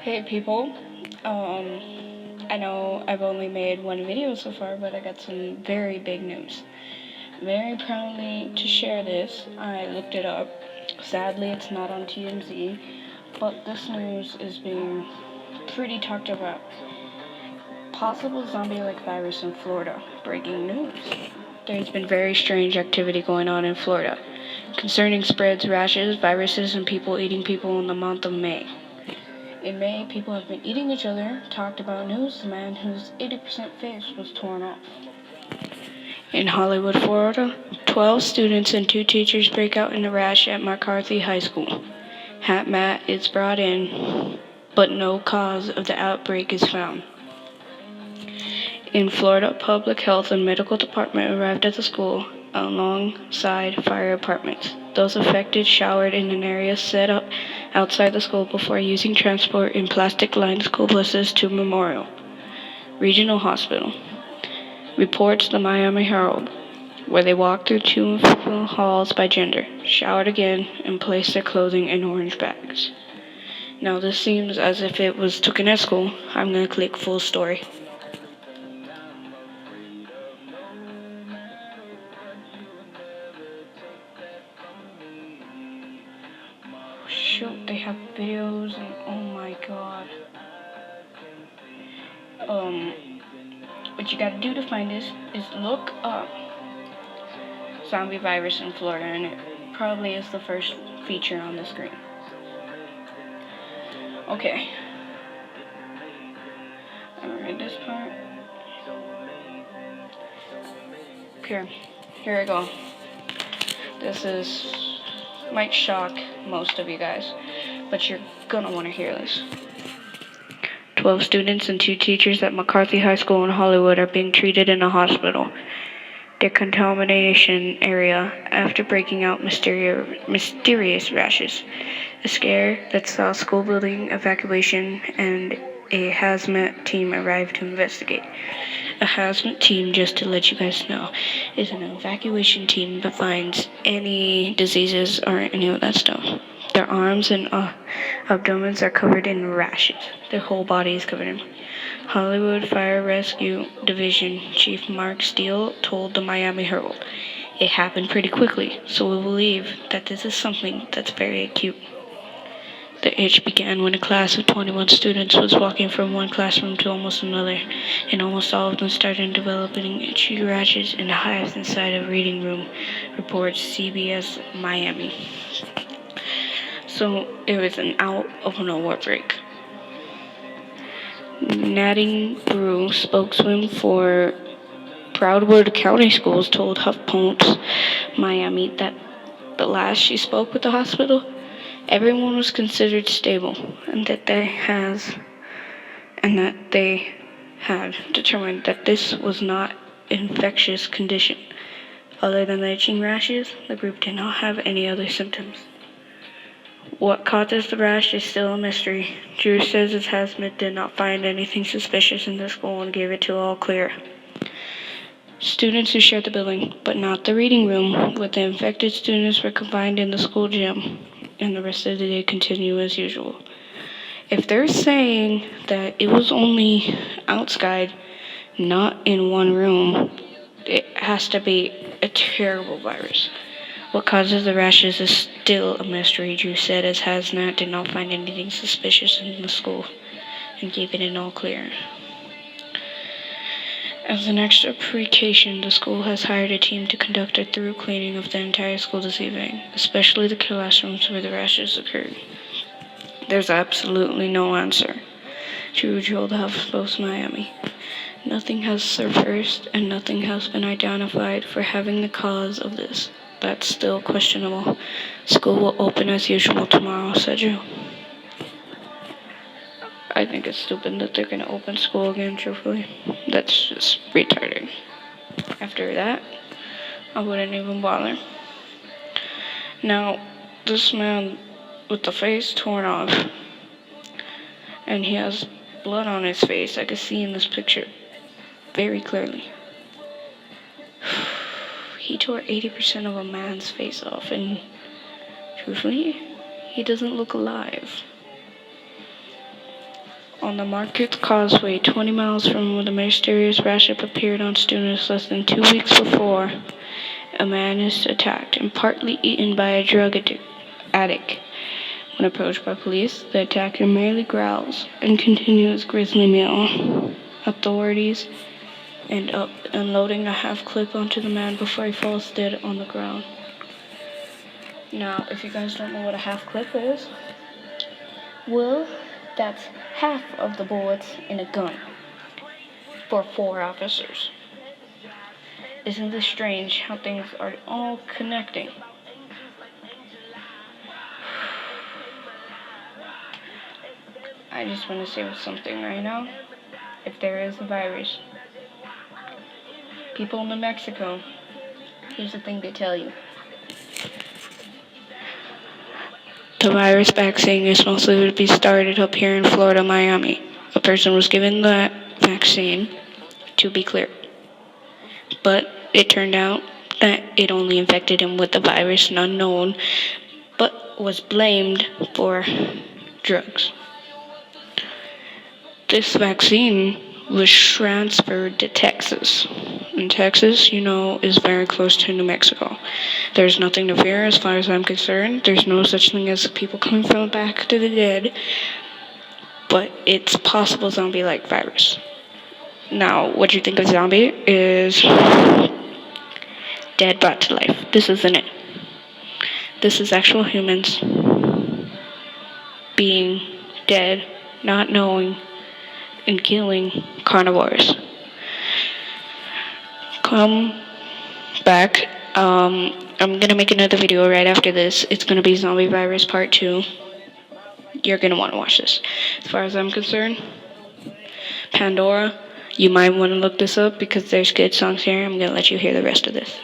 Hey people, I know I've only made one video so far, but I got some very big news. Very proudly to share this, I looked it up. Sadly, it's not on TMZ, but this news is being pretty talked about. Possible zombie-like virus in Florida. Breaking news. There's been very strange activity going on in Florida concerning spreads, rashes, viruses, and people eating people in the month of May. In May, people have been eating each other, talked about newsman whose 80% face was torn off. In Hollywood, Florida, 12 students and 2 teachers break out in a rash at McCarthy High School. Mat is brought in, but no cause of the outbreak is found. In Florida, Public Health and Medical Department arrived at the school alongside fire departments. Those affected showered in an area set up outside the school before using transport in plastic-lined school buses to Memorial Regional Hospital. Reports the Miami Herald, where they walked through 2 halls by gender, showered again, and placed their clothing in orange bags. Now this seems as if it was taken at school. I'm going to click full story. Shoot, they have videos and oh my god. What you gotta do to find this is look up zombie virus in Florida, and it probably is the first feature on the screen. Okay. I read this part. Here we go. This might shock most of you guys, but you're gonna want to hear this. 12 students and 2 teachers at McCarthy High School in Hollywood are being treated in a hospital. Their contamination area after breaking out mysterious rashes. A scare that saw school building evacuation and a hazmat team arrived to investigate. A hazmat team, just to let you guys know, is an evacuation team that finds any diseases or any of that stuff. Their arms and abdomens are covered in rashes. Their whole body is covered in. Hollywood Fire Rescue Division Chief Mark Steele told the Miami Herald, "It happened pretty quickly, so we believe that this is something that's very acute." The itch began when a class of 21 students was walking from one classroom to almost another, and almost all of them started developing itchy rashes and hives inside a reading room, reports CBS Miami. So it was an out of nowhere break. Nadine Brew, spokesman for Broward County Schools, told HuffPost Miami that the last she spoke with the hospital, everyone was considered stable, and that they had determined that this was not an infectious condition. Other than the itching rashes, the group did not have any other symptoms. What causes the rash is still a mystery. Drew says his hazmat did not find anything suspicious in the school and gave it to all clear. Students who shared the building, but not the reading room, with the infected students were confined in the school gym, and the rest of the day continued as usual. If they're saying that it was only outside, not in one room, it has to be a terrible virus. What causes the rashes is still a mystery, Drew said, as hazmat did not find anything suspicious in the school and gave it an all clear. As an extra precaution, the school has hired a team to conduct a thorough cleaning of the entire school this evening, especially the classrooms where the rashes occurred. There's absolutely no answer, Drew told HuffPost Miami. Nothing has surfaced and nothing has been identified for having the cause of this. That's still questionable. School will open as usual tomorrow, said Drew. I think it's stupid that they're going to open school again, truthfully. That's just retarded. After that, I wouldn't even bother. Now, this man with the face torn off, and he has blood on his face. I can see in this picture very clearly. He tore 80% of a man's face off, and truthfully, He doesn't look alive. On the Market Causeway, 20 miles from where the mysterious rat ship appeared on students less than 2 weeks before, a man is attacked and partly eaten by a drug addict. When approached by police, the attacker merely growls and continues grisly meal. Authorities end up unloading a half clip onto the man before he falls dead on the ground. Now, if you guys don't know what a half clip is, well, that's half of the bullets in a gun for 4 officers. Isn't this strange how things are all connecting? I just want to say something right now. If there is a virus, people in New Mexico, here's the thing they tell you. The virus vaccine is mostly to be started up here in Florida, Miami. A person was given the vaccine, to be clear. But it turned out that it only infected him with the virus, an unknown, but was blamed for drugs. This vaccine was transferred to Texas. And Texas, is very close to New Mexico. There's nothing to fear as far as I'm concerned. There's no such thing as people coming from back to the dead. But it's possible zombie-like virus. Now, what you think of zombie is dead brought to life. This isn't it. This is actual humans being dead, not knowing, and killing carnivores. Come back. I'm gonna make another video right after this. It's gonna be Zombie Virus Part 2. You're gonna want to watch this. As far as I'm concerned, Pandora, you might want to look this up because there's good songs here. I'm gonna let you hear the rest of this.